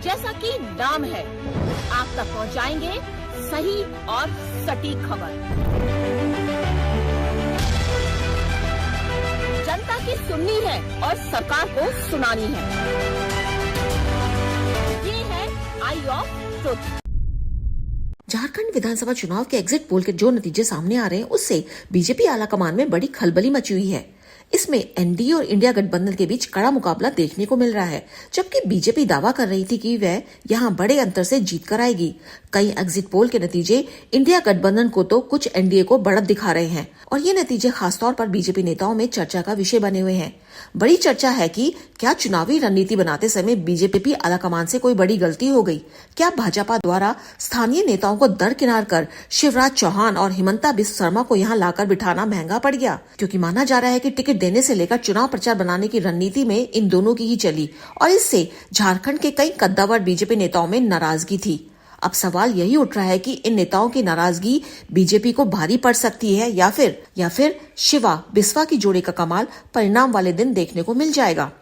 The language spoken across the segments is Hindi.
जैसा कि नाम है, आप तक पहुंचाएंगे सही और सटीक खबर। जनता की सुननी है और सरकार को सुनानी है। ये है आई ऑफ ट्रुथ। झारखंड विधानसभा चुनाव के एग्जिट पोल के जो नतीजे सामने आ रहे हैं, उससे बीजेपी आलाकमान में बड़ी खलबली मची हुई है। इसमें एनडीए और इंडिया गठबंधन के बीच कड़ा मुकाबला देखने को मिल रहा है, जबकि बीजेपी दावा कर रही थी कि वह यहां बड़े अंतर से जीत कर आएगी। कई एग्जिट पोल के नतीजे इंडिया गठबंधन को तो कुछ एनडीए को बढ़त दिखा रहे हैं और ये नतीजे खासतौर पर बीजेपी नेताओं में चर्चा का विषय बने हुए हैं। बड़ी चर्चा है कि क्या चुनावी रणनीति बनाते समय बीजेपी आलाकमान से कोई बड़ी गलती हो गई? क्या भाजपा द्वारा स्थानीय नेताओं को दरकिनार कर शिवराज चौहान और हिमंता बिस्वा शर्मा को यहाँ लाकर बिठाना महंगा पड़ गया? क्योंकि माना जा रहा है कि टिकट देने से लेकर चुनाव प्रचार बनाने की रणनीति में इन दोनों की ही चली और इससे झारखंड के कई कद्दावर बीजेपी नेताओं में नाराजगी थी। अब सवाल यही उठ रहा है कि इन नेताओं की नाराजगी बीजेपी को भारी पड़ सकती है या फिर शिवा बिस्वा की जोड़ी का कमाल परिणाम वाले दिन देखने को मिल जाएगा।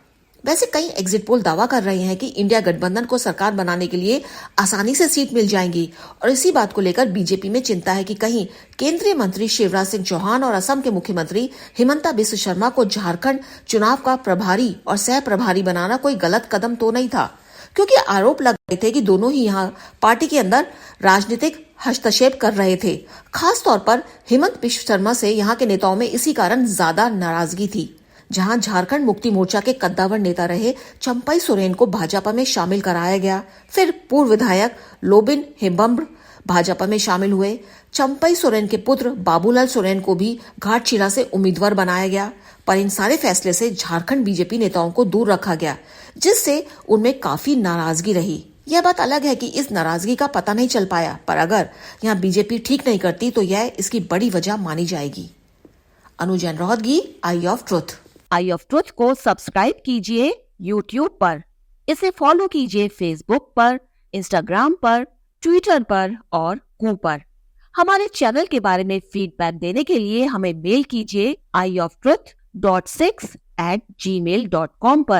वैसे कई एग्जिट पोल दावा कर रहे हैं कि इंडिया गठबंधन को सरकार बनाने के लिए आसानी से सीट मिल जाएंगी और इसी बात को लेकर बीजेपी में चिंता है कि कहीं केंद्रीय मंत्री शिवराज सिंह चौहान और असम के मुख्यमंत्री हिमंता बिस्वा शर्मा को झारखंड चुनाव का प्रभारी और सह प्रभारी बनाना कोई गलत कदम तो नहीं था, क्योंकि आरोप लग रहे थे कि दोनों ही यहाँ पार्टी के अंदर राजनीतिक हस्तक्षेप कर रहे थे। खास तौर पर हिमंत बिस्वा शर्मा से यहाँ के नेताओं में इसी कारण ज्यादा नाराजगी थी। जहां झारखंड मुक्ति मोर्चा के कद्दावर नेता रहे चंपई सोरेन को भाजपा में शामिल कराया गया, फिर पूर्व विधायक लोबिन हेम्ब्रम भाजपा में शामिल हुए। चंपई सोरेन के पुत्र बाबूलाल सोरेन को भी घाटशिला से उम्मीदवार बनाया गया, पर इन सारे फैसले से झारखंड बीजेपी नेताओं को दूर रखा गया, जिससे उनमें काफी नाराजगी रही। यह बात अलग है कि इस नाराजगी का पता नहीं चल पाया, पर अगर यहाँ बीजेपी ठीक नहीं करती तो यह इसकी बड़ी वजह मानी जाएगी। अनुजैन Rohatgi, eye of truth. Eye of truth को सब्सक्राइब कीजिए YouTube पर, इसे फॉलो कीजिए Facebook पर, Instagram पर, Twitter पर और Ku पर। हमारे चैनल के बारे में फीडबैक देने के लिए हमें मेल कीजिए ioftruth.6@gmail.com पर।